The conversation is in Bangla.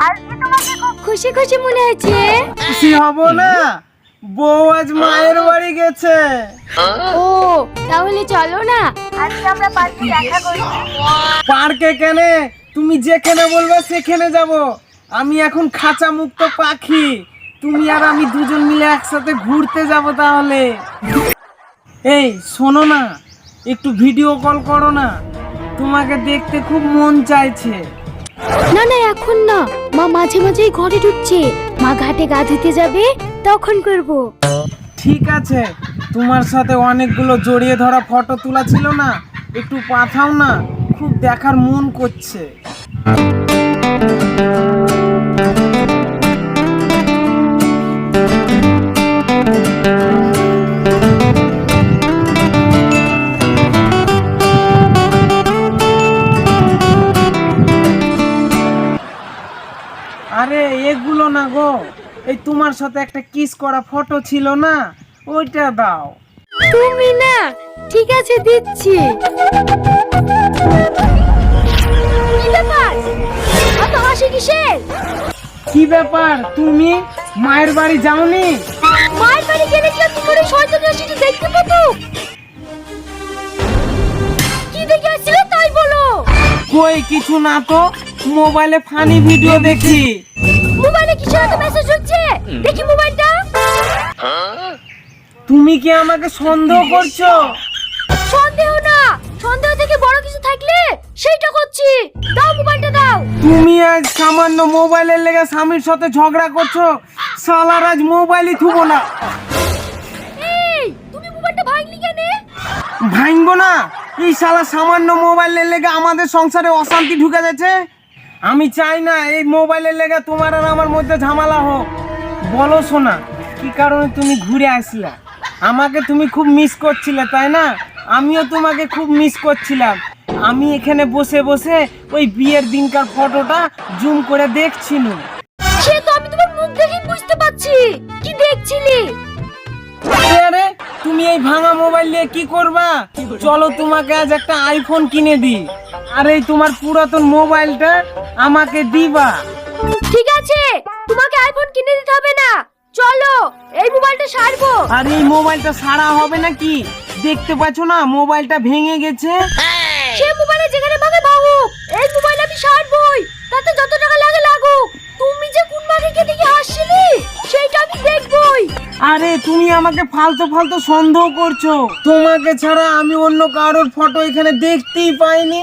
আজকে তোমাকে খুব খুশি খুশি মনে হচ্ছে। খুশি হব না? বউ আজ মায়ের বাড়ি গেছে। ও তাহলে চলো না, আজকে আমরা পার্কে দেখা করি। পার্কে কেন? তুমি যেখানে বলবে সেখানে যাব। আমি এখন খাঁচা মুক্ত পাখি, তুমি আর আমি দুজন মিলে একসাথে ঘুরতে যাব তাহলে। এই শোনো না, একটু ভিডিও কল করো না, তোমাকে দেখতে খুব মন চাইছে। না না এখন না, মা মাঝে মাঝেই ঘরে ঢুকছে, মা ঘাটে গা ধুতে যাবে তখন করব। ঠিক আছে, তোমার সাথে অনেকগুলো জড়িয়ে ধরা ফটো তোলা ছিল না, একটু পাঠাও না, খুব দেখার মন করছে। আরে এগুলো না গো, এই তোমার সাথে একটা কিস করা ফটো ছিল না, ওইটা দাও। তুমি না, ঠিক আছে দিচ্ছি। কি ব্যাপার, অত হাসি কিসের? কি ব্যাপার, তুমি মায়ের বাড়ি যাওনি? মায়ের বাড়ি গেলে কি তুমি করে শয়তানি হাসিটা দেখতে পেতো? কি দেখে আসছিলে তাই বলো। কই কিছু না তো, মোবাইলে ফানি ভিডিও দেখি। মোবাইলে কিছু একটা মেসেজ হচ্ছে, দেখি মোবাইলটা। তুমি কি আমাকে সন্দেহ করছো? সন্দেহ না, সন্দেহ থেকে বড় কিছু থাকলে সেইটা করছি। দাও মোবাইলটা দাও। তুমি আজ সামান্য মোবাইলের লেগে স্বামীর সাথে ঝগড়া করছো, শালার আজ মোবাইলই থুবো না। এই তুমি মোবাইলটা ভাঙলি কেন? ভাঙবো না? এই শালা সামান্য মোবাইলের লেগে আমাদের সংসারে অশান্তি ঢুকে যাচ্ছে। আমি চাই না এই মোবাইলের লেগে তোমার আর আমার মধ্যে ঝামেলা হোক। বলো শোনা, কি কারণে তুমি ঘুরে আসলা? আমাকে তুমি খুব মিস করছিলে তাই না? আমিও তোমাকে খুব মিস করছিলাম। আমি এখানে বসে বসে ওই বিয়ের দিনকার ফটোটা জুম করে দেখছিলাম। সে তো আমি তোমার মুখ দেখেই বুঝতে পারছি কি দেখছিলি। আরে তুমি এই ভাঙা মোবাইল নিয়ে কি করবা? চলো তোমাকে আজ একটা আইফোন কিনে দিই, আর এই তোমার পুরাতন মোবাইলটা আমাকে দিবা। ঠিক আছে, তোমাকে আইফোন কিনে দিতে হবে না, চলো এই মোবাইলটা সারবো। আর এই মোবাইলটা সারা হবে নাকি? দেখতে পাচ্ছ না মোবাইলটা ভেঙে গেছে। সে মোবাইলে যেখানে ভাগে ভাগুক, এই মোবাইল আমি সারবই, তাতে যত টাকা লাগে লাগুক। তুমি যে কোন মাগিকে দেখে হাসছিলি সেইটা আমি দেখবই। আরে তুমি আমাকে ফালতু ফালতু সন্দেহ করছো, তোমাকে ছাড়া আমি অন্য কারোর ফটো এখানে দেখতেই পাইনি।